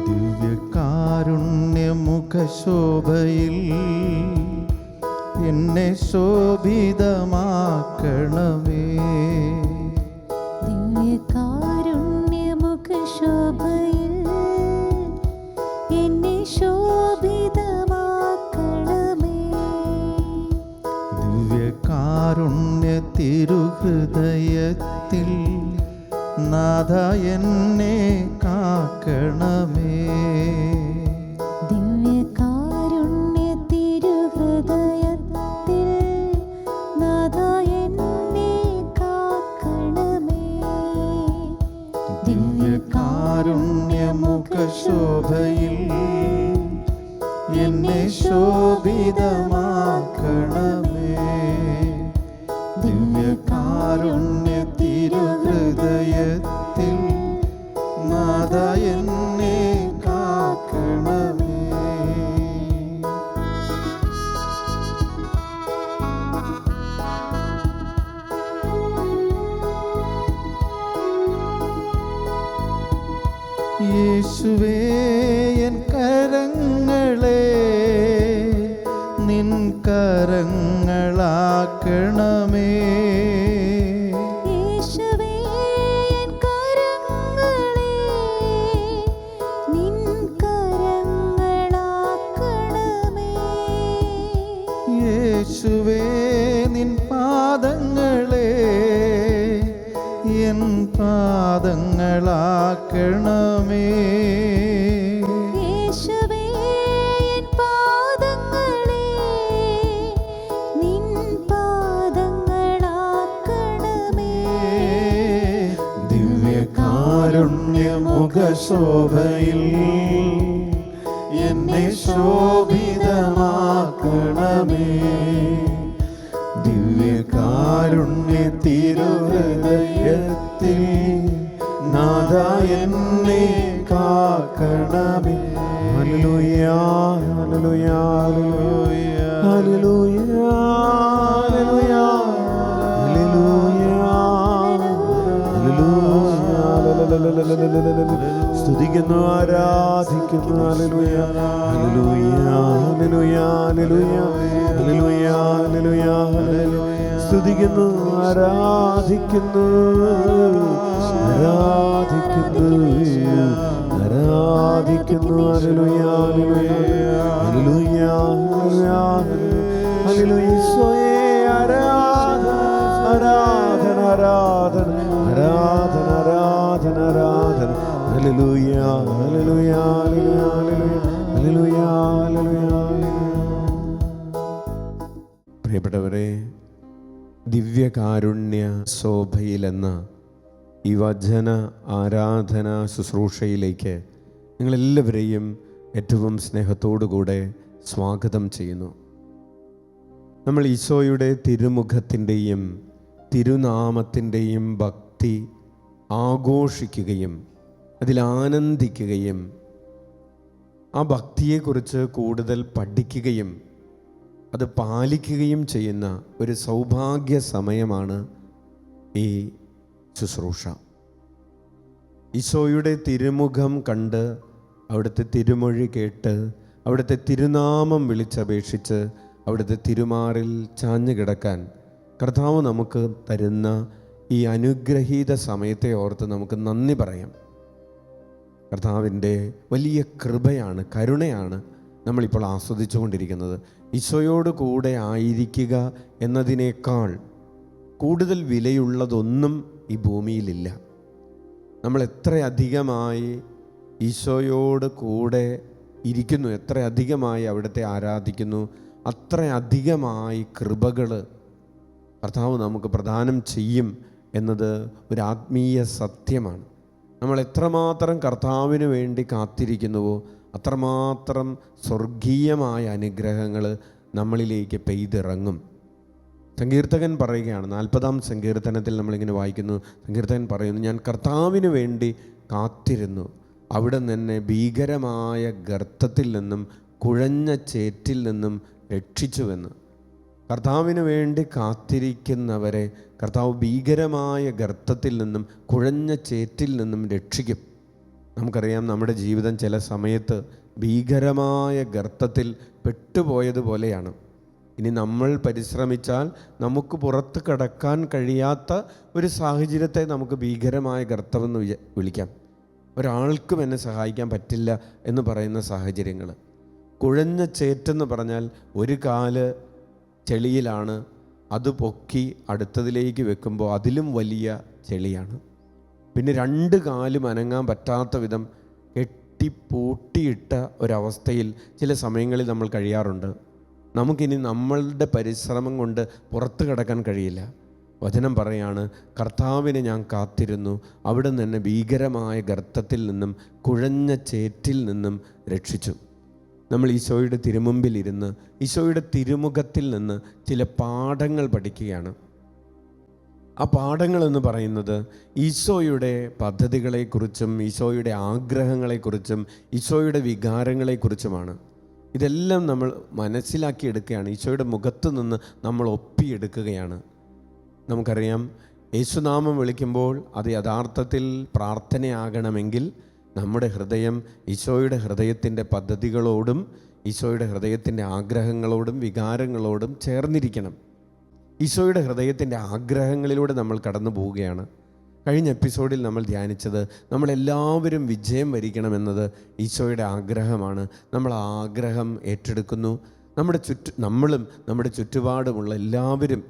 ദിവ്യകാരുണ്യമുഖശോഭയിൽ എന്നെ ശോഭിതമാക്കണമേ. ദിവ്യകാരുണ്യമുഖശോഭയിൽ എന്നെ ശോഭിതമാക്കണമേ. ദിവ്യകാരുണ്യ തിരുഹൃദയത്തിൽ നാഥ എന്നെ കാക്കണമേ. ദിവ്യകാരുണ്യ തിരുഹൃദയത്തിൽ നാഥ എന്നെ കാക്കണമേ. ദിവ്യകാരുണ്യമുഖശോഭയിൽ എന്നെ ശോഭിതമാക്കണമേ. ദിവ്യകാരുണ്യ തിരുഹൃദയത്തിൽ നാഥ എന്നെ കാക്കണമേ. യേശുവേ, എൻ കരങ്ങളെ നിൻ കരങ്ങളാക്കണമേ. യേശുവേ, എൻ കരങ്ങളെ നിൻ കരങ്ങളാക്കണമേ. യേശുവേ, നിൻ പാദങ്ങളെ എൻ പാദങ്ങളാക്കണമേ. യേശുവേ, എൻ പാദങ്ങളെ നിൻ പാദങ്ങളാക്കണമേ. ദിവ്യകാരുണ്യമുഖശോഭയിൽ എന്നെ ശോഭിതമാക്കണമേ. ദിവ്യകാരുണ്യ തിരുഹൃദയത്തിൽ നാഥ എന്നെ കാക്കണമേ. ഹല്ലേലൂയ, ഹല്ലേലൂയ, ഹല്ലേലൂയ, ഹല്ലേലൂയ, ഹല്ലേലൂയ. സ്തുതിക്കുന്നു, ആരാധിക്കുന്നു. ഹല്ലേലൂയ, ഹല്ലേലൂയ, ഹല്ലേലൂയ, ഹല്ലേലൂയ, ഹല്ലേലൂയ, ഹല്ലേലൂയ, ഹല്ലേലൂയ. സ്തുതിക്കുന്നു, ആരാധിക്കുന്നു, ആരാധിക്കുന്നു, ആരാധിക്കുന്നു. ഹല്ലേലൂയ, ഹല്ലേലൂയ, ഹല്ലേലൂയ, ഹല്ലേലൂയ. ഈശോയേ, ആരാധന, ആരാധന, ആരാധന, ആരാധന, ആരാധന, ആരാധന. ഹല്ലേലൂയ, ഹല്ലേലൂയ, ഹല്ലേലൂയ, ഹല്ലേലൂയ, ഹല്ലേലൂയ. പ്രിയപ്പെട്ടവരെ, ദിവ്യകാരുണ്യ ശോഭയിലെന്ന ഈ വചന ആരാധന ശുശ്രൂഷയിലേക്ക് നിങ്ങളെല്ലാവരെയും ഏറ്റവും സ്നേഹത്തോടുകൂടെ സ്വാഗതം ചെയ്യുന്നു. നമ്മൾ ഈശോയുടെ തിരുമുഖത്തിൻ്റെയും തിരുനാമത്തിൻ്റെയും ഭക്തി ആഘോഷിക്കുകയും അതിലാനന്ദിക്കുകയും ആ ഭക്തിയെക്കുറിച്ച് കൂടുതൽ പഠിക്കുകയും അത് പാലിക്കുകയും ചെയ്യുന്ന ഒരു സൗഭാഗ്യ സമയമാണ് ഈ ശുശ്രൂഷ. ഈശോയുടെ തിരുമുഖം കണ്ട് അവിടുത്തെ തിരുമൊഴി കേട്ട് അവിടുത്തെ തിരുനാമം വിളിച്ചപേക്ഷിച്ച് അവിടുത്തെ തിരുമാറിൽ ചാഞ്ഞു കിടക്കാൻ കർത്താവ് നമുക്ക് തരുന്ന ഈ അനുഗ്രഹീത സമയത്തെ ഓർത്ത് നമുക്ക് നന്ദി പറയാം. കർത്താവിൻ്റെ വലിയ കൃപയാണ്, കരുണയാണ് നമ്മളിപ്പോൾ ആസ്വദിച്ചു കൊണ്ടിരിക്കുന്നത്. ഈശോയോട് കൂടെ ആയിരിക്കുക എന്നതിനേക്കാൾ കൂടുതൽ വിലയുള്ളതൊന്നും ഈ ഭൂമിയിലില്ല. നമ്മൾ എത്രയധികമായി ഈശോയോട് കൂടെ ഇരിക്കുന്നു, എത്രയധികമായി അവിടുത്തെ ആരാധിക്കുന്നു, അത്രയധികമായി കൃപകൾ കർത്താവ് നമുക്ക് പ്രദാനം ചെയ്യും എന്നത് ഒരു ആത്മീയ സത്യമാണ്. നമ്മൾ എത്രമാത്രം കർത്താവിന് വേണ്ടി കാത്തിരിക്കുന്നുവോ അത്രമാത്രം സ്വർഗീയമായ അനുഗ്രഹങ്ങൾ നമ്മളിലേക്ക് പെയ്തിറങ്ങും. സങ്കീർത്തകൻ പറയുകയാണ്, 40-ാം സങ്കീർത്തനത്തിൽ നമ്മളിങ്ങനെ വായിക്കുന്നു. സങ്കീർത്തകൻ പറയുന്നു, ഞാൻ കർത്താവിന് വേണ്ടി കാത്തിരുന്നു, അവിടെ നിന്ന് ഭീകരമായ ഗർത്തത്തിൽ നിന്നും കുഴഞ്ഞ ചേറ്റിൽ നിന്നും രക്ഷിച്ചുവെന്ന്. കർത്താവിന് വേണ്ടി കാത്തിരിക്കുന്നവരെ കർത്താവ് ഭീകരമായ ഗർത്തത്തിൽ നിന്നും കുഴഞ്ഞ ചേറ്റിൽ നിന്നും രക്ഷിക്കും. നമുക്കറിയാം, നമ്മുടെ ജീവിതം ചില സമയത്ത് ഭീകരമായ ഗർത്തത്തിൽ പെട്ടുപോയതുപോലെയാണ്. ഇനി നമ്മൾ പരിശ്രമിച്ചാൽ നമുക്ക് പുറത്ത് കടക്കാൻ കഴിയാത്ത ഒരു സാഹചര്യത്തെ നമുക്ക് ഭീകരമായ ഗർത്തമെന്ന് വിളിക്കാം. ഒരാൾക്കും എന്നെ സഹായിക്കാൻ പറ്റില്ല എന്ന് പറയുന്ന സാഹചര്യങ്ങൾ. കുഴഞ്ഞ ചേറ്റെന്ന് പറഞ്ഞാൽ ഒരു കാല് ചെളിയിലാണ്, അത് പൊക്കി അടുത്തതിലേക്ക് വെക്കുമ്പോൾ അതിലും വലിയ ചെളിയാണ്. പിന്നെ രണ്ട് കാലും അനങ്ങാൻ പറ്റാത്ത വിധം കെട്ടിപ്പൂട്ടിയിട്ട ഒരവസ്ഥയിൽ ചില സമയങ്ങളിൽ നമ്മൾ കഴിയാറുണ്ട്. നമുക്കിനി നമ്മളുടെ പരിശ്രമം കൊണ്ട് പുറത്ത് കടക്കാൻ കഴിയില്ല. വചനം പറയാണ്, കർത്താവിനെ ഞാൻ കാത്തിരുന്നു, അവിടെ നിന്ന് ഭീകരമായ ഗർത്തത്തിൽ നിന്നും കുഴഞ്ഞ ചേറ്റിൽ നിന്നും രക്ഷിച്ചു. നമ്മൾ ഈശോയുടെ തിരുമുമ്പിലിരുന്ന് ഈശോയുടെ തിരുമുഖത്തിൽ നിന്ന് ചില പാഠങ്ങൾ പഠിക്കുകയാണ്. ആ പാഠങ്ങളെന്ന് പറയുന്നത് ഈശോയുടെ പദ്ധതികളെക്കുറിച്ചും ഈശോയുടെ ആഗ്രഹങ്ങളെക്കുറിച്ചും ഈശോയുടെ വികാരങ്ങളെക്കുറിച്ചുമാണ്. ഇതെല്ലാം നമ്മൾ മനസ്സിലാക്കിയെടുക്കുകയാണ്. ഈശോയുടെ മുഖത്ത് നിന്ന് നമ്മൾ ഒപ്പിയെടുക്കുകയാണ്. നമുക്കറിയാം, യേശുനാമം വിളിക്കുമ്പോൾ അത് യഥാർത്ഥത്തിൽ പ്രാർത്ഥനയാകണമെങ്കിൽ നമ്മുടെ ഹൃദയം ഈശോയുടെ ഹൃദയത്തിൻ്റെ പദ്ധതികളോടും ഈശോയുടെ ഹൃദയത്തിൻ്റെ ആഗ്രഹങ്ങളോടും വികാരങ്ങളോടും ചേർന്നിരിക്കണം. ഈശോയുടെ ഹൃദയത്തിൻ്റെ ആഗ്രഹങ്ങളിലൂടെ നമ്മൾ കടന്നു പോവുകയാണ്. കഴിഞ്ഞ എപ്പിസോഡിൽ നമ്മൾ ധ്യാനിച്ചത് നമ്മളെല്ലാവരും വിജയം വരിക്കണമെന്നത് ഈശോയുടെ ആഗ്രഹമാണ്. നമ്മൾ ആ ആഗ്രഹം ഏറ്റെടുക്കുന്നു. നമ്മളും നമ്മുടെ ചുറ്റുപാടുമുള്ള എല്ലാവരും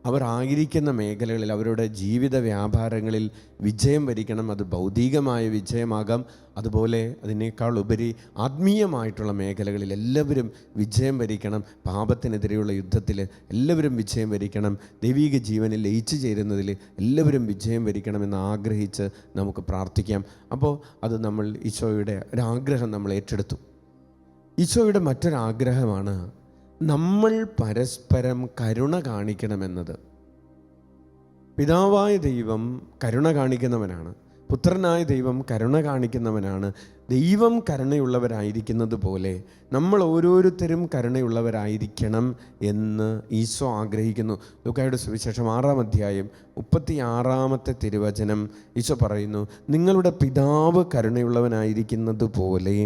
അവർ ആയിരിക്കുന്ന മേഖലകളിൽ അവരുടെ ജീവിത വ്യാപാരങ്ങളിൽ വിജയം വരിക്കണം. അത് ഭൗതികമായ വിജയമാകാം, അതുപോലെ അതിനേക്കാൾ ഉപരി ആത്മീയമായിട്ടുള്ള മേഖലകളിൽ എല്ലാവരും വിജയം വരിക്കണം. പാപത്തിനെതിരെയുള്ള യുദ്ധത്തിൽ എല്ലാവരും വിജയം വരിക്കണം. ദൈവിക ജീവനിൽ ലയിച്ചു ചേരുന്നതിൽ എല്ലാവരും വിജയം വരിക്കണമെന്ന് ആഗ്രഹിച്ച് നമുക്ക് പ്രാർത്ഥിക്കാം. അപ്പോൾ അത് നമ്മൾ ഈശോയുടെ ഒരാഗ്രഹം നമ്മൾ ഏറ്റെടുത്തു. ഈശോയുടെ മറ്റൊരാഗ്രഹമാണ് നമ്മൾ പരസ്പരം കരുണ കാണിക്കണമെന്നത്. പിതാവായ ദൈവം കരുണ കാണിക്കുന്നവനാണ്, പുത്രനായ ദൈവം കരുണ കാണിക്കുന്നവനാണ്. ദൈവം കരുണയുള്ളവരായിരിക്കുന്നത് പോലെ നമ്മൾ ഓരോരുത്തരും കരുണയുള്ളവരായിരിക്കണം എന്ന് ഈശോ ആഗ്രഹിക്കുന്നു. ലൂക്കായുടെ സുവിശേഷം 6-ാം അധ്യായം 36-ാമത്തെ തിരുവചനം ഈശോ പറയുന്നു, നിങ്ങളുടെ പിതാവ് കരുണയുള്ളവനായിരിക്കുന്നത് പോലെ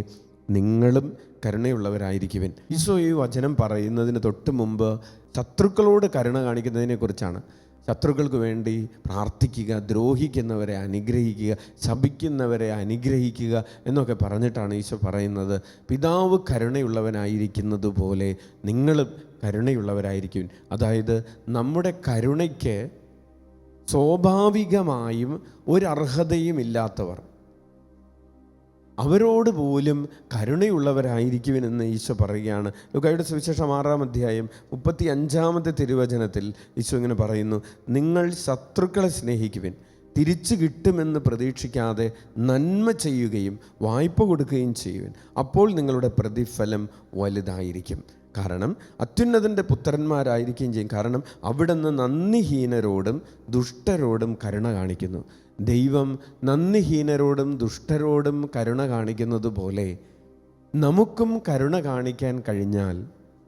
നിങ്ങളും കരുണയുള്ളവരായിരിക്കുവിൻ. ഈശോ ഈ വചനം പറയുന്നതിന് തൊട്ട് മുമ്പ് ശത്രുക്കളോട് കരുണ കാണിക്കുന്നതിനെ കുറിച്ചാണ്. ശത്രുക്കൾക്ക് വേണ്ടി പ്രാർത്ഥിക്കുക, ദ്രോഹിക്കുന്നവരെ അനുഗ്രഹിക്കുക, ശപിക്കുന്നവരെ അനുഗ്രഹിക്കുക എന്നൊക്കെ പറഞ്ഞിട്ടാണ് ഈശോ പറയുന്നത്, പിതാവ് കരുണയുള്ളവനായിരിക്കുന്നത് പോലെ നിങ്ങളും കരുണയുള്ളവരായിരിക്കും. അതായത് നമ്മുടെ കരുണയ്ക്ക് സ്വാഭാവികമായും ഒരർഹതയും ഇല്ലാത്തവർ, അവരോട് പോലും കരുണയുള്ളവരായിരിക്കുമെന്ന് ഈശോ പറയുകയാണ്. ലൂക്കായുടെ സുവിശേഷം 6-ാം അധ്യായം 35-ാമത്തെ തിരുവചനത്തിൽ ഈശോ ഇങ്ങനെ പറയുന്നു, നിങ്ങൾ ശത്രുക്കളെ സ്നേഹിക്കുവിൻ, തിരിച്ചു കിട്ടുമെന്ന് പ്രതീക്ഷിക്കാതെ നന്മ ചെയ്യുകയും വായ്പ കൊടുക്കുകയും ചെയ്യുവിൻ, അപ്പോൾ നിങ്ങളുടെ പ്രതിഫലം വലുതായിരിക്കും. കാരണം അത്യുന്നതൻ്റെ പുത്രന്മാരായിരിക്കുകയും ചെയ്യും. കാരണം അവിടുന്ന് നന്ദിഹീനരോടും ദുഷ്ടരോടും കരുണ കാണിക്കുന്നു. ദൈവം നന്ദിഹീനരോടും ദുഷ്ടരോടും കരുണ കാണിക്കുന്നത് പോലെ നമുക്കും കരുണ കാണിക്കാൻ കഴിഞ്ഞാൽ,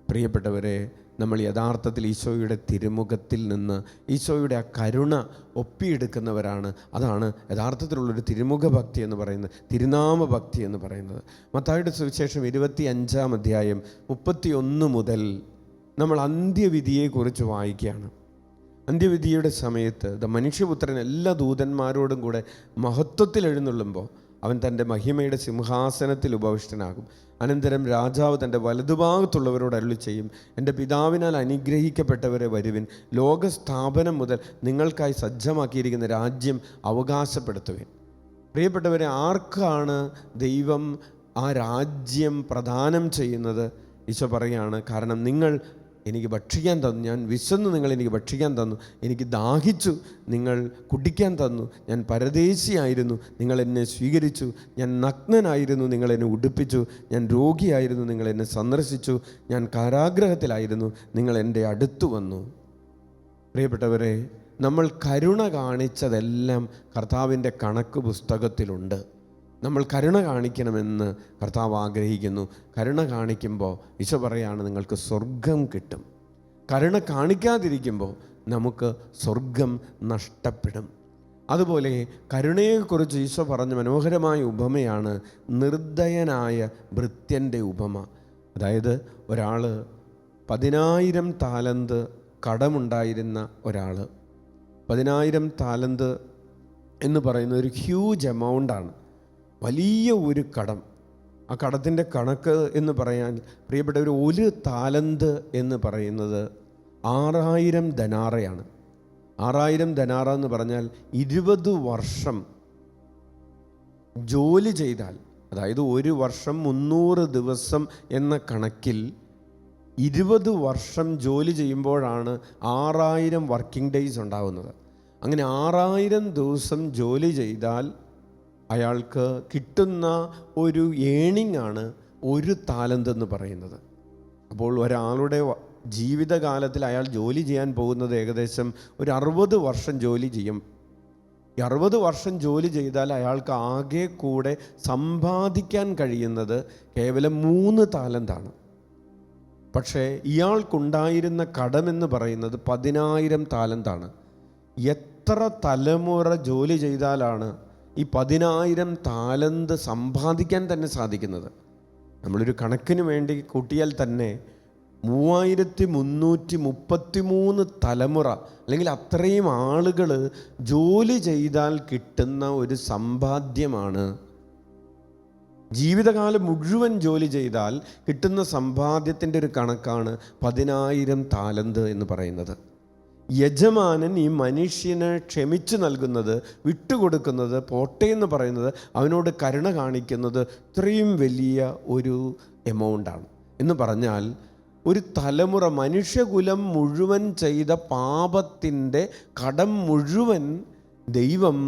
പ്രിയപ്പെട്ടവരെ, നമ്മൾ യഥാർത്ഥത്തിൽ ഈശോയുടെ തിരുമുഖത്തിൽ നിന്ന് ഈശോയുടെ ആ കരുണ ഒപ്പിയെടുക്കുന്നവരാണ്. അതാണ് യഥാർത്ഥത്തിലുള്ളൊരു തിരുമുഖ ഭക്തി എന്ന് പറയുന്നത്, തിരുനാമ ഭക്തി എന്ന് പറയുന്നത്. മത്തായിയുടെ സുവിശേഷം 25-ാം അധ്യായം 31 മുതൽ നമ്മൾ അന്ത്യവിധിയെക്കുറിച്ച് വായിക്കുകയാണ്. അന്ത്യവിധിയുടെ സമയത്ത് മനുഷ്യപുത്രൻ എല്ലാ ദൂതന്മാരോടും കൂടെ മഹത്വത്തിൽ എഴുന്നള്ളുമ്പോൾ അവൻ തൻ്റെ മഹിമയുടെ സിംഹാസനത്തിൽ ഉപവിഷ്ടനാകും. അനന്തരം രാജാവ് തൻ്റെ വലതുഭാഗത്തുള്ളവരോട് അരുളി ചെയ്യും, എൻ്റെ പിതാവിനാൽ അനുഗ്രഹിക്കപ്പെട്ടവരെ വരുവിൻ, ലോകസ്ഥാപനം മുതൽ നിങ്ങൾക്കായി സജ്ജമാക്കിയിരിക്കുന്ന രാജ്യം അവകാശപ്പെടുത്തുവിൻ. പ്രിയപ്പെട്ടവരെ, ആർക്കാണ് ദൈവം ആ രാജ്യം പ്രദാനം ചെയ്യുന്നത്? ഈശോ പറയുകയാണ്, കാരണം നിങ്ങൾ എനിക്ക് ഭക്ഷിക്കാൻ തന്നു, ഞാൻ വിശന്നു, നിങ്ങൾ എനിക്ക് ഭക്ഷിക്കാൻ തന്നു, എനിക്ക് ദാഹിച്ചു, നിങ്ങൾ കുടിക്കാൻ തന്നു, ഞാൻ പരദേശിയായിരുന്നു, നിങ്ങൾ എന്നെ സ്വീകരിച്ചു, ഞാൻ നഗ്നനായിരുന്നു, നിങ്ങൾ എന്നെ ഉടുപ്പിച്ചു, ഞാൻ രോഗിയായിരുന്നു, നിങ്ങൾ എന്നെ സന്ദർശിച്ചു, ഞാൻ കാരാഗ്രഹത്തിലായിരുന്നു, നിങ്ങൾ എൻ്റെ അടുത്തു വന്നു. പ്രിയപ്പെട്ടവരെ, നമ്മൾ കരുണ കാണിച്ചതെല്ലാം കർത്താവിൻ്റെ കണക്ക് പുസ്തകത്തിലുണ്ട്. നമ്മൾ കരുണ കാണിക്കണമെന്ന് കർത്താവ് ആഗ്രഹിക്കുന്നു. കരുണ കാണിക്കുമ്പോൾ ഈശോ പറയാണ്, നിങ്ങൾക്ക് സ്വർഗം കിട്ടും. കരുണ കാണിക്കാതിരിക്കുമ്പോൾ നമുക്ക് സ്വർഗം നഷ്ടപ്പെടും. അതുപോലെ കരുണയെക്കുറിച്ച് ഈശോ പറഞ്ഞ മനോഹരമായ ഉപമയാണ് നിർദ്ദയനായ ഭൃത്യൻ്റെ ഉപമ. അതായത് ഒരാൾ 10,000 താലന്ത് കടമുണ്ടായിരുന്ന ഒരാൾ, 10,000 താലന്ത് എന്ന് പറയുന്ന ഒരു ഹ്യൂജ് എമൗണ്ടാണ്, വലിയ ഒരു കടം. ആ കടത്തിൻ്റെ കണക്ക് എന്ന് പറയാൻ പ്രിയപ്പെട്ടവർ, ഒരു താലന്ത് എന്ന് പറയുന്നത് 6,000 ധനാറയാണ്. 6,000 ധനാറ എന്ന് പറഞ്ഞാൽ 20 വർഷം ജോലി ചെയ്താൽ, അതായത് ഒരു വർഷം 300 ദിവസം എന്ന കണക്കിൽ 20 വർഷം ജോലി ചെയ്യുമ്പോഴാണ് 6,000 വർക്കിംഗ് ഡേയ്സ് ഉണ്ടാകുന്നത്. അങ്ങനെ 6,000 ദിവസം ജോലി ചെയ്താൽ അയാൾക്ക് കിട്ടുന്ന ഒരു ഏണിംഗ് ആണ് ഒരു താലന്ത് എന്ന് പറയുന്നത്. അപ്പോൾ ഒരാളുടെ ജീവിതകാലത്തിൽ അയാൾ ജോലി ചെയ്യാൻ പോകുന്നത് ഏകദേശം ഒരു 60 വർഷം ജോലി ചെയ്യും. ഈ 60 വർഷം ജോലി ചെയ്താൽ അയാൾക്ക് ആകെ കൂടെ സമ്പാദിക്കാൻ കഴിയുന്നത് കേവലം 3 താലന്താണ്. പക്ഷേ ഇയാൾക്കുണ്ടായിരുന്ന കടമെന്ന് പറയുന്നത് 10,000 താലന്താണ്. എത്ര തലമുറ ജോലി ചെയ്താലാണ് ഈ 10,000 താലന്ത് സമ്പാദിക്കാൻ തന്നെ സാധിക്കുന്നത്? നമ്മളൊരു കണക്കിന് വേണ്ടി കൂട്ടിയാൽ തന്നെ 3,333 തലമുറ, അല്ലെങ്കിൽ അത്രയും ആളുകൾ ജോലി ചെയ്താൽ കിട്ടുന്ന ഒരു സമ്പാദ്യമാണ്. ജീവിതകാലം മുഴുവൻ ജോലി ചെയ്താൽ കിട്ടുന്ന സമ്പാദ്യത്തിൻ്റെ ഒരു കണക്കാണ് 10,000 താലന്ത് എന്ന് പറയുന്നത്. യജമാനൻ ഈ മനുഷ്യന് ക്ഷമിച്ചു നൽകുന്നത്, വിട്ടുകൊടുക്കുന്നത്, പോട്ടെ എന്ന് പറയുന്നത്, അവനോട് കരുണ കാണിക്കുന്നത് ഇത്രയും വലിയ ഒരു എമൗണ്ടാണ്. എന്ന് പറഞ്ഞാൽ ഒരു തലമുറ, മനുഷ്യകുലം മുഴുവൻ ചെയ്ത പാപത്തിൻ്റെ കടം മുഴുവൻ ദൈവം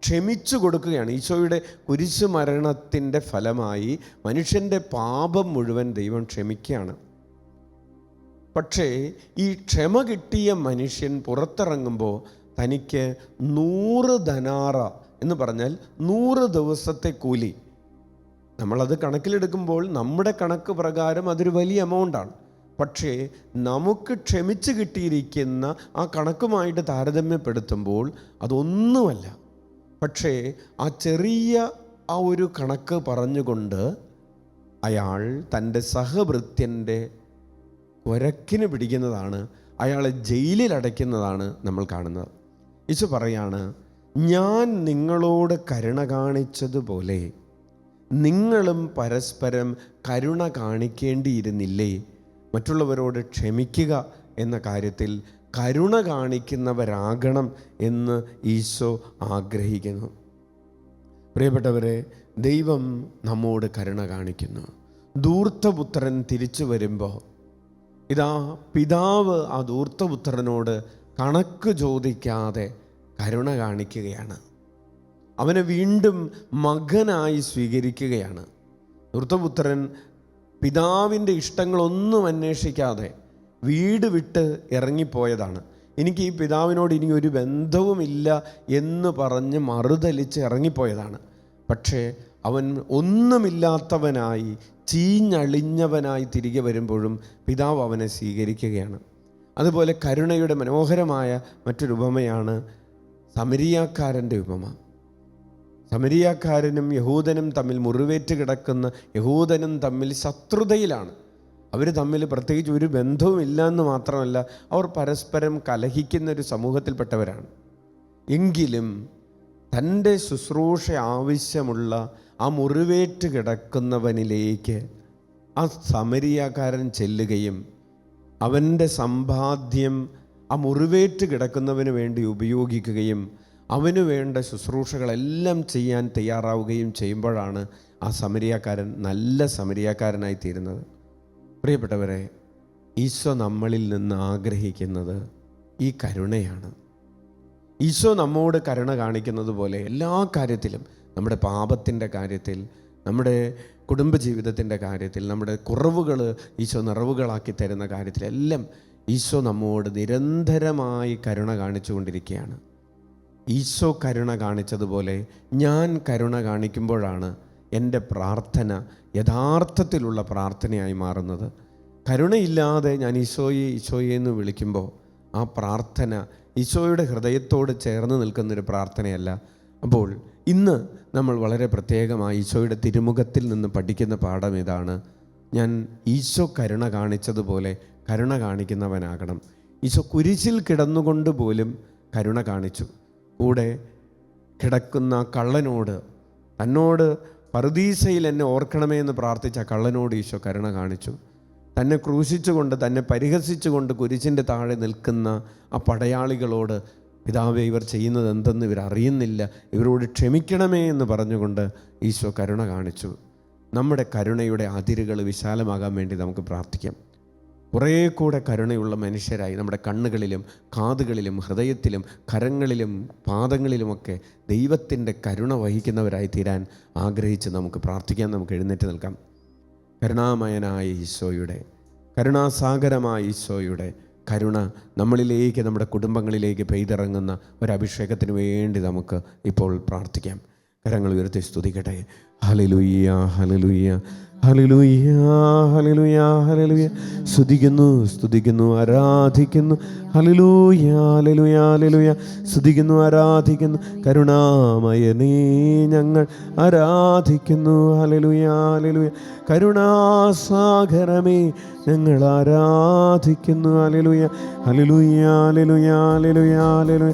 ക്ഷമിച്ചു കൊടുക്കുകയാണ്. ഈശോയുടെ കുരിശു മരണത്തിൻ്റെ ഫലമായി മനുഷ്യൻ്റെ പാപം മുഴുവൻ ദൈവം ക്ഷമിക്കുകയാണ്. പക്ഷേ ഈ ക്ഷമ കിട്ടിയ മനുഷ്യൻ പുറത്തിറങ്ങുമ്പോൾ തനിക്ക് 100 ധനാറ എന്ന് പറഞ്ഞാൽ 100 ദിവസത്തെ കൂലി. നമ്മളത് കണക്കിലെടുക്കുമ്പോൾ നമ്മുടെ കണക്ക് പ്രകാരം അതൊരു വലിയ എമൗണ്ടാണ്. പക്ഷേ നമുക്ക് ക്ഷമിച്ച് കിട്ടിയിരിക്കുന്ന ആ കണക്കുമായിട്ട് താരതമ്യപ്പെടുത്തുമ്പോൾ അതൊന്നുമല്ല. പക്ഷേ ആ ചെറിയ ആ ഒരു കണക്ക് പറഞ്ഞുകൊണ്ട് അയാൾ തൻ്റെ സഹഭൃത്യൻ്റെ ഒരക്കിന് പിടിക്കുന്നതാണ്, അയാളെ ജയിലിൽ അടയ്ക്കുന്നതാണ് നമ്മൾ കാണുന്നത്. ഈശോ പറയാണ്, ഞാൻ നിങ്ങളോട് കരുണ കാണിച്ചതുപോലെ നിങ്ങളും പരസ്പരം കരുണ കാണിക്കേണ്ടിയിരുന്നില്ലേ? മറ്റുള്ളവരോട് ക്ഷമിക്കുക എന്ന കാര്യത്തിൽ കരുണ കാണിക്കുന്നവരാകണം എന്ന് ഈശോ ആഗ്രഹിക്കുന്നു. പ്രിയപ്പെട്ടവരെ, ദൈവം നമ്മോട് കരുണ കാണിക്കുന്നു. ധൂർത്തപുത്രൻ തിരിച്ചു വരുമ്പോൾ ഇതാ പിതാവ് ആ ധൂർത്തപുത്രനോട് കണക്ക് ചോദിക്കാതെ കരുണ കാണിക്കുകയാണ്. അവനെ വീണ്ടും മകനായി സ്വീകരിക്കുകയാണ്. ധൂർത്തപുത്രൻ പിതാവിൻ്റെ ഇഷ്ടങ്ങളൊന്നും അന്വേഷിക്കാതെ വീട് വിട്ട് ഇറങ്ങിപ്പോയതാണ്. എനിക്ക് ഈ പിതാവിനോട് ഇനി ഒരു ബന്ധവുമില്ല എന്ന് പറഞ്ഞ് മറുതലിച്ച് ഇറങ്ങിപ്പോയതാണ്. പക്ഷേ അവൻ ഒന്നുമില്ലാത്തവനായി ചീഞ്ഞളിഞ്ഞവനായി തിരികെ വരുമ്പോഴും പിതാവ് അവനെ സ്വീകരിക്കുകയാണ്. അതുപോലെ കരുണയുടെ മനോഹരമായ മറ്റൊരു ഉപമയാണ് സമരിയാക്കാരൻ്റെ ഉപമ. സമരിയാക്കാരനും യഹൂദനും തമ്മിൽ മുറിവേറ്റ് കിടക്കുന്ന യഹൂദനും തമ്മിൽ ശത്രുതയിലാണ്. അവർ തമ്മിൽ പ്രത്യേകിച്ച് ഒരു ബന്ധവും ഇല്ല എന്ന് മാത്രമല്ല, അവർ പരസ്പരം കലഹിക്കുന്ന ഒരു സമൂഹത്തിൽപ്പെട്ടവരാണ്. എങ്കിലും തൻ്റെ ശുശ്രൂഷ ആവശ്യമുള്ള ആ മുറിവേറ്റ് കിടക്കുന്നവനിലേക്ക് ആ സമരിയാക്കാരൻ ചെല്ലുകയും അവൻ്റെ സമ്പാദ്യം ആ മുറിവേറ്റ് കിടക്കുന്നവന് വേണ്ടി ഉപയോഗിക്കുകയും അവന് വേണ്ട ശുശ്രൂഷകളെല്ലാം ചെയ്യാൻ തയ്യാറാവുകയും ചെയ്യുമ്പോഴാണ് ആ സമരിയാക്കാരൻ നല്ല സമരിയാക്കാരനായി തീരുന്നത്. പ്രിയപ്പെട്ടവരെ, ഈശോ നമ്മളിൽ നിന്ന് ആഗ്രഹിക്കുന്നത് ഈ കരുണയാണ്. ഈശോ നമ്മോട് കരുണ കാണിക്കുന്നത് പോലെ എല്ലാ കാര്യത്തിലും, നമ്മുടെ പാപത്തിൻ്റെ കാര്യത്തിൽ, നമ്മുടെ കുടുംബജീവിതത്തിൻ്റെ കാര്യത്തിൽ, നമ്മുടെ കുറവുകൾ ഈശോ നിറവുകളാക്കി തരുന്ന കാര്യത്തിലെല്ലാം ഈശോ നമ്മോട് നിരന്തരമായി കരുണ കാണിച്ചു കൊണ്ടിരിക്കുകയാണ്. ഈശോ കരുണ കാണിച്ചതുപോലെ ഞാൻ കരുണ കാണിക്കുമ്പോഴാണ് എൻ്റെ പ്രാർത്ഥന യഥാർത്ഥത്തിലുള്ള പ്രാർത്ഥനയായി മാറുന്നത്. കരുണയില്ലാതെ ഞാൻ ഈശോയെ ഈശോയെ എന്ന് വിളിക്കുമ്പോൾ ആ പ്രാർത്ഥന ഈശോയുടെ ഹൃദയത്തോട് ചേർന്ന് നിൽക്കുന്നൊരു പ്രാർത്ഥനയല്ല. അപ്പോൾ ഇന്ന് നമ്മൾ വളരെ പ്രത്യേകമായി ഈശോയുടെ തിരുമുഖത്തിൽ നിന്ന് പഠിക്കുന്ന പാഠം ഇതാണ്: ഞാൻ ഈശോ കരുണ കാണിച്ചതുപോലെ കരുണ കാണിക്കുന്നവനാകണം. ഈശോ കുരിശിൽ കിടന്നുകൊണ്ട് പോലും കരുണ കാണിച്ചു. കൂടെ കിടക്കുന്ന കള്ളനോട്, തന്നോട് പറുദീസയിൽ എന്നെ ഓർക്കണമേ എന്ന് പ്രാർത്ഥിച്ച കള്ളനോട് ഈശോ കരുണ കാണിച്ചു. തന്നെ ക്രൂശിച്ചുകൊണ്ട്, തന്നെ പരിഹസിച്ചുകൊണ്ട് കുരിശിൻ്റെ താഴെ നിൽക്കുന്ന ആ പടയാളികളോട്, പിതാവേ, ഇവർ ചെയ്യുന്നത് എന്തെന്ന് ഇവരറിയുന്നില്ല, ഇവരോട് ക്ഷമിക്കണമേ എന്ന് പറഞ്ഞുകൊണ്ട് ഈശോ കരുണ കാണിച്ചു. നമ്മുടെ കരുണയുടെ അതിരുകൾ വിശാലമാകാൻ വേണ്ടി നമുക്ക് പ്രാർത്ഥിക്കാം. കുറേ കൂടെ കരുണയുള്ള മനുഷ്യരായി നമ്മുടെ കണ്ണുകളിലും കാതുകളിലും ഹൃദയത്തിലും കരങ്ങളിലും പാദങ്ങളിലുമൊക്കെ ദൈവത്തിൻ്റെ കരുണ വഹിക്കുന്നവരായി തീരാൻ ആഗ്രഹിച്ച് നമുക്ക് പ്രാർത്ഥിക്കാം. നമുക്ക് എഴുന്നേറ്റ് നിൽക്കാം. കരുണാമയനായ ഈശോയുടെ, കരുണാസാഗരമായ ഈശോയുടെ കരുണ നമ്മളിലേക്ക്, നമ്മുടെ കുടുംബങ്ങളിലേക്ക് പെയ്തിറങ്ങുന്ന ഒരഭിഷേകത്തിന് വേണ്ടി നമുക്ക് ഇപ്പോൾ പ്രാർത്ഥിക്കാം. കരങ്ങൾ ഉയർത്തി സ്തുതിക്കട്ടെ. ഹല്ലേലൂയ, ഹല്ലേലൂയ, ഹല്ലേലൂയ, ഹല്ലേലൂയ, ഹല്ലേലൂയ. സ്തുതിക്കുന്നു, സ്തുതിക്കുന്നു, ആരാധിക്കുന്നു. ഹല്ലേലൂയ, ഹല്ലേലൂയ, ഹല്ലേലൂയ. സ്തുതിക്കുന്നു, ആരാധിക്കുന്നു. കരുണാമയനേ ഞങ്ങൾ ആരാധിക്കുന്നു. ഹല്ലേലൂയ, ഹല്ലേലൂയ. കരുണാസാഗരമേ ഞങ്ങൾ ആരാധിക്കുന്നു. ഹല്ലേലൂയ, ഹല്ലേലൂയ, ഹല്ലേലൂയ, ഹല്ലേലൂയ, ഹല്ലേലൂയ.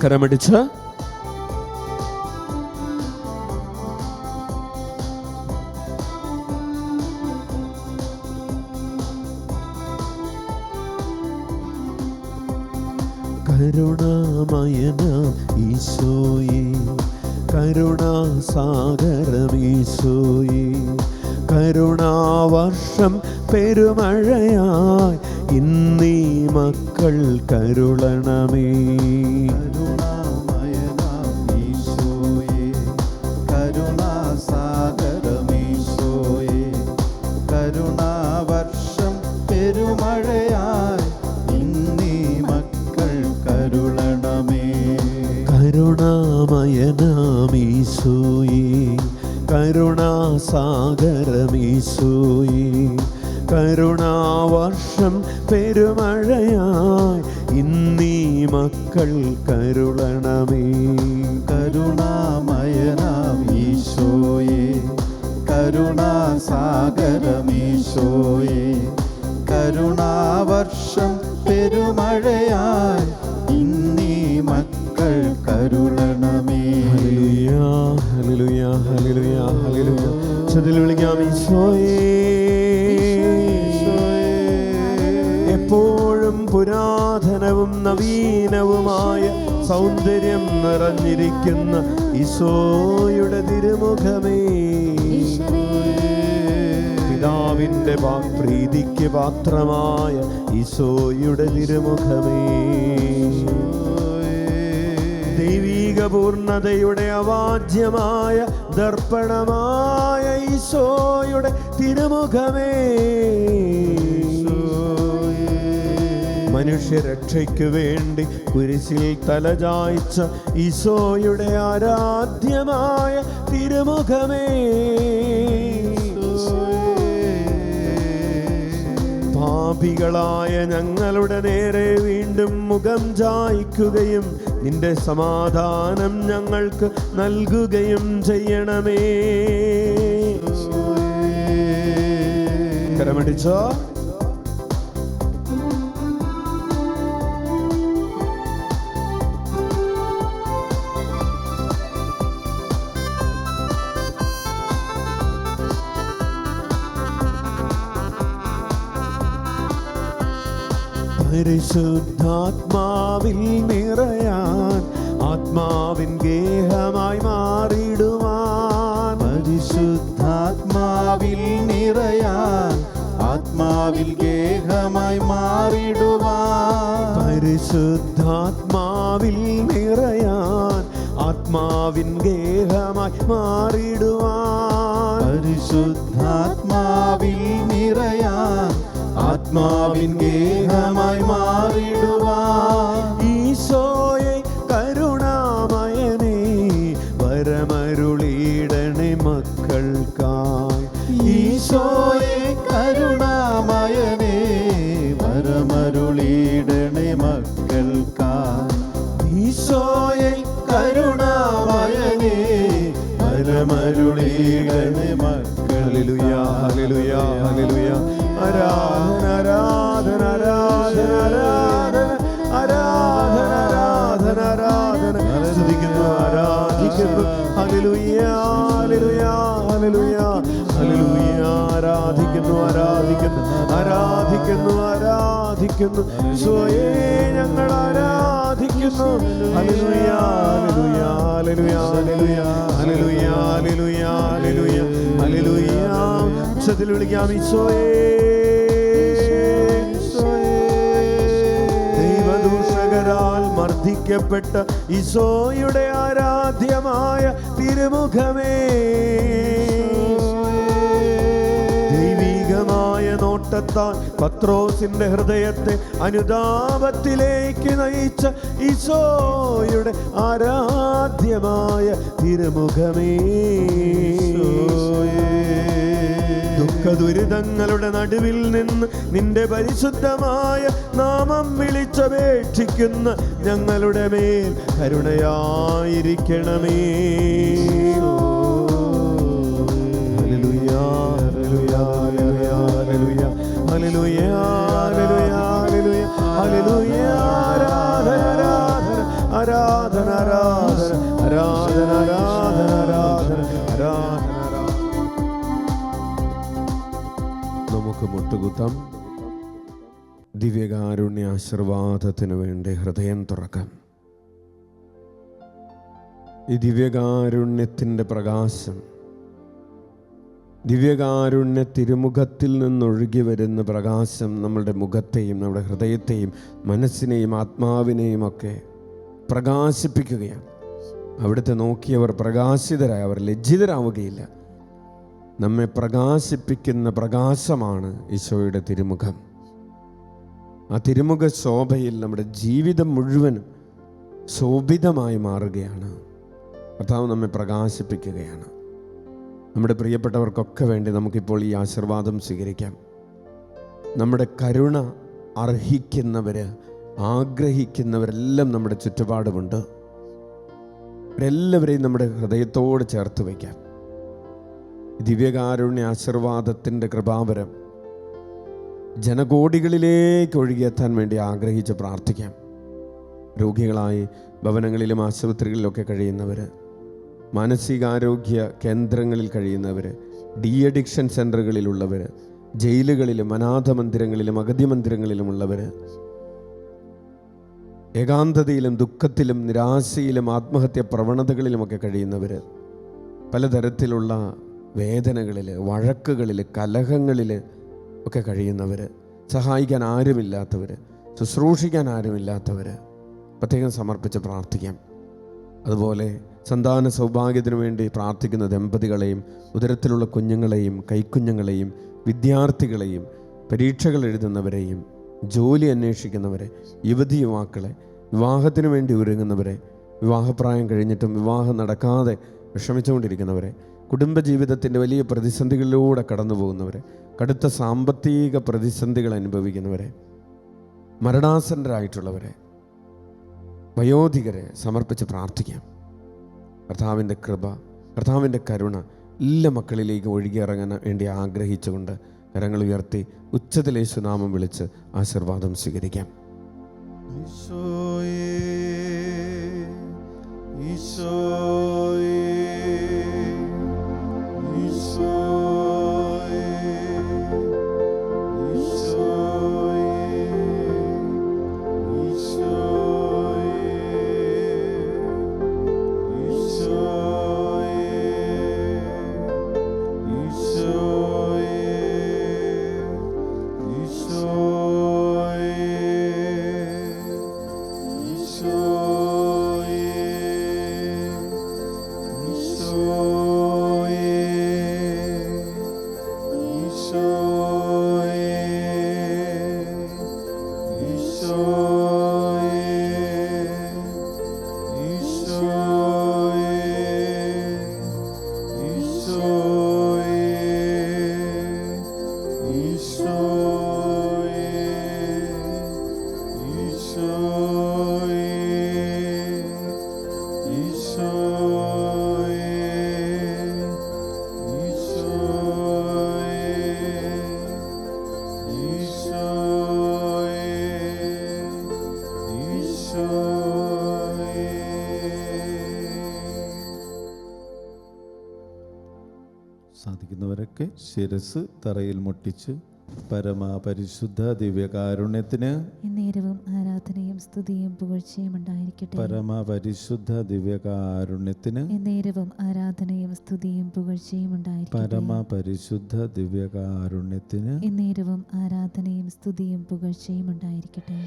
കരമടിച്ച് കരുണാമയന ഈശോയേ, കരുണാസാഗരം ഈശോയേ, കരുണാവർഷം പെരുമഴയായി ഇന്നീ മക്കൾ കരുളണമേ. കരുണാമയന ഈശോയേ, കരുണാസാഗരം ഈശോയേ, കരുണാവർഷം പെരുമഴയായി ഇന്നീ മക്കൾ കരുളണമേ. കരുണാമയനാം ഈശോയേ, കരുണാസാഗരം ഈശോയേ, കരുണാവർഷം പെരുമഴയായി ഇന്നീ മക്കൾ കരുളണമേ. കരുണാമയനാം ഈശോയേ, കരുണാസാഗരം ഈശോയേ, കരുണാവർഷം പെരുമഴയായി ഇന്നീ മക്കൾ കരുളണമേ. ഹല്ലേലൂയ, ഹല്ലേലൂയ, ഹല്ലേലൂയ, ഹല്ലേലൂയ. ചതിൽ വിളിക്കാം ഈശോയേ. എപ്പോഴും പുരാതനവും നവീനവുമായ സൗന്ദര്യം നിറഞ്ഞിരിക്കുന്ന ഈശോയുടെ തിരുമുഖമേ, പിതാവിൻ്റെ പ്രീതിക്ക് പാത്രമായ ഈശോയുടെ തിരുമുഖമേ, ദൈവീക പൂർണ്ണതയുടെ അവാജ്യമായ ദർപ്പണമായ ഈശോയുടെ തിരുമുഖമേ, മനുഷ്യരക്ഷയ്ക്ക് വേണ്ടി കുരിശിൽ തലചായ്ച്ച ഈശോയുടെ ആരാധ്യമായ തിരുമുഖമേ, പാപികളായ ഞങ്ങളുടെ നേരെ വീണ്ടും മുഖം ചായ്ക്കുകയും നിന്റെ സമാധാനം ഞങ്ങൾക്ക് നൽകുകയും ചെയ്യണമേ. കരമടിച്ചോ? പരിശുദ്ധാത്മാവിൽ നിറയാൻ ആത്മാവിൻ ഗേഹമായി മാറിടുവാൻ, പരിശുദ്ധാത്മാവിൽ നിറയാൻ ആത്മാവിൽ ഗേഹമായി മാറിടുവാൻ, പരിശുദ്ധാത്മാവിൽ നിറയാൻ ആത്മാവിൻ ഗേഹമായി മാറിടുവാൻ, പരിശുദ്ധാത്മാവിൽ നിറയാൻ ആത്മാവിൻ ഗേഹമായി മാറിടുവാൻ. ഈശോയെ കരുണാമയനേ വരമരുളിയിടണേ മക്കൾക്കായി, ഈശോയെ കരുണാമയനേ വരമരുളിയിടണേ മക്കൾക്കായി. ഉത്തരമരുളീടണേ മക്കൾ. ഹല്ലേലൂയ ഹല്ലേലൂയ ഹല്ലേലൂയ. ആരാധന ആരാധന ആരാധന ആരാധന ആരാധന ആരാധന ആരാധന സ്തുതിക്കുന്നു ആരാധിക്കുന്നു. ഹല്ലേലൂയ ഹല്ലേലൂയ ഹല്ലേലൂയ ഹല്ലേലൂയ. ആരാധിക്കുന്നു ആരാധിക്കുന്നു ആരാധിക്കുന്നു ആരാധിക്കുന്നു. ഈശോയെ ഞങ്ങൾ ആരാധിക്കുന്നു. ഹല്ലേലൂയ ഹല്ലേലൂയ ഹല്ലേലൂയ ഹല്ലേലൂയ ഹല്ലേലൂയ ഹല്ലേലൂയ ഹല്ലേലൂയ ഹല്ലേലൂയ. ഉച്ചത്തിൽ വിളിക്കാം ഈശോയെ ദൈവദൂഷകരാൽ മർദ്ദിക്കപ്പെട്ട ഈശോയുടെ ആരാധ്യമായ തിരുമുഖമേ, ദൈവികമായ നോട്ടത്താൽ പത്രോസിന്റെ ഹൃദയത്തെ അനുതാപത്തിലേക്ക് നയിച്ച ഈശോയുടെ ആരാധ്യമായ തിരുമുഖമേ, ദുഃഖദുരിതങ്ങളുടെ നടുവിൽ നിന്ന് നിന്റെ പരിശുദ്ധമായ നാമം വിളിച്ചപേക്ഷിക്കുന്ന ഞങ്ങളുടെ മേൽ കരുണയായിരിക്കണമേ. ഹല്ലേലൂയ ഹല്ലേലൂയ ഹല്ലേലൂയ ഹല്ലേലൂയ ഹല്ലേലൂയ ഹല്ലേലൂയ ഹല്ലേലൂയ. ആരാധന ആരാധന ആരാധന ആരാധന ആരാധന ആരാധന ആരാധന. നമുക്ക് മുട്ടുകുത്താം. ദിവ്യകാരുണ്യ ആശീർവാദത്തിനു വേണ്ടി ഹൃദയം തുറക്കാം. ഈ ദിവ്യകാരുണ്യത്തിൻ്റെ പ്രകാശം, ദിവ്യകാരുണ്യ തിരുമുഖത്തിൽ നിന്നൊഴുകി വരുന്ന പ്രകാശം നമ്മളുടെ മുഖത്തെയും നമ്മുടെ ഹൃദയത്തെയും മനസ്സിനെയും ആത്മാവിനെയും ഒക്കെ പ്രകാശിപ്പിക്കുകയാണ്. അവിടുത്തെ നോക്കിയവർ പ്രകാശിതരായി, അവർ ലജ്ജിതരാവുകയില്ല. നമ്മെ പ്രകാശിപ്പിക്കുന്ന പ്രകാശമാണ് ഈശോയുടെ തിരുമുഖം. ആ തിരുമുഖ ശോഭയിൽ നമ്മുടെ ജീവിതം മുഴുവനും ശോഭിതമായി മാറുകയാണ്. കർത്താവ് നമ്മെ പ്രകാശിപ്പിക്കുകയാണ്. നമ്മുടെ പ്രിയപ്പെട്ടവർക്കൊക്കെ വേണ്ടി നമുക്കിപ്പോൾ ഈ ആശീർവാദം സ്വീകരിക്കാം. നമ്മുടെ കരുണ അർഹിക്കുന്നവർ, ആഗ്രഹിക്കുന്നവരെല്ലാം നമ്മുടെ ചുറ്റുപാടുമുണ്ട്. അവരെല്ലാവരെയും നമ്മുടെ ഹൃദയത്തോട് ചേർത്ത് വയ്ക്കാം. ദിവ്യകാരുണ്യ ആശീർവാദത്തിൻ്റെ കൃപാവരം ജനകോടികളിലേക്ക് ഒഴുകിയെത്താൻ വേണ്ടി ആഗ്രഹിച്ച് പ്രാർത്ഥിക്കാം. രോഗികളായി ഭവനങ്ങളിലും ആശുപത്രികളിലൊക്കെ കഴിയുന്നവർ, മാനസികാരോഗ്യ കേന്ദ്രങ്ങളിൽ കഴിയുന്നവർ, ഡി അഡിക്ഷൻ സെൻ്ററുകളിലുള്ളവർ, ജയിലുകളിലും അനാഥ മന്ദിരങ്ങളിലും അഗതി മന്ദിരങ്ങളിലുമുള്ളവർ, ഏകാന്തതയിലും ദുഃഖത്തിലും നിരാശയിലും ആത്മഹത്യ പ്രവണതകളിലുമൊക്കെ കഴിയുന്നവർ, പലതരത്തിലുള്ള വേദനകളിൽ, വഴക്കുകളിൽ, കലഹങ്ങളിൽ ഒക്കെ കഴിയുന്നവർ, സഹായിക്കാൻ ആരുമില്ലാത്തവർ, ശുശ്രൂഷിക്കാൻ ആരുമില്ലാത്തവർ പ്രത്യേകം സമർപ്പിച്ച് പ്രാർത്ഥിക്കാം. അതുപോലെ സന്താന സൗഭാഗ്യത്തിനു വേണ്ടി പ്രാർത്ഥിക്കുന്ന ദമ്പതികളെയും, ഉദരത്തിലുള്ള കുഞ്ഞുങ്ങളെയും, കൈക്കുഞ്ഞുങ്ങളെയും, വിദ്യാർത്ഥികളെയും, പരീക്ഷകൾ എഴുതുന്നവരെയും, ജോലി അന്വേഷിക്കുന്നവരെ, യുവതി യുവാക്കളെ, വിവാഹത്തിനു വേണ്ടി ഒരുങ്ങുന്നവരെ, വിവാഹപ്രായം കഴിഞ്ഞിട്ടും വിവാഹം നടക്കാതെ വിഷമിച്ചുകൊണ്ടിരിക്കുന്നവരെ, കുടുംബജീവിതത്തിൻ്റെ വലിയ പ്രതിസന്ധികളിലൂടെ കടന്നു പോകുന്നവരെ, കടുത്ത സാമ്പത്തിക പ്രതിസന്ധികൾ അനുഭവിക്കുന്നവരെ, മരണാസന്നരായിട്ടുള്ളവരെ, വയോധികരെ സമർപ്പിച്ച് പ്രാർത്ഥിക്കാം. കർത്താവിൻ്റെ കൃപ, കർത്താവിൻ്റെ കരുണ എല്ലാ മക്കളിലേക്ക് ഒഴുകിയിറങ്ങാൻ വേണ്ടി ആഗ്രഹിച്ചുകൊണ്ട് കരങ്ങൾ ഉയർത്തി ഉച്ചത്തിൽ യേശുനാമം വിളിച്ച് ആശീർവാദം സ്വീകരിക്കാം. ഈശോയേ ഈശോയേ ഈശോയേ സാധിക്കുന്നവരൊക്കെ ശിരസ് തറയിൽ മുട്ടിച്ച് പരമപരിശുദ്ധ ദിവ്യകാരുണ്യത്തിന് എന്നേരവും ആരാധനയും സ്തുതിയും പുകഴ്ചയും ഉണ്ടായിരിക്കട്ടെ. പരമപരിശുദ്ധ ദിവ്യകാരുണ്യത്തിന് എന്നേരവും ആരാധനയും സ്തുതിയും പുകഴ്ചയും ഉണ്ടായിരിക്കട്ടെ. പരമപരിശുദ്ധ ദിവ്യകാരുണ്യത്തിന് എന്നേരവും ആരാധനയും സ്തുതിയും പുകഴ്ചയും ഉണ്ടായിരിക്കട്ടെ.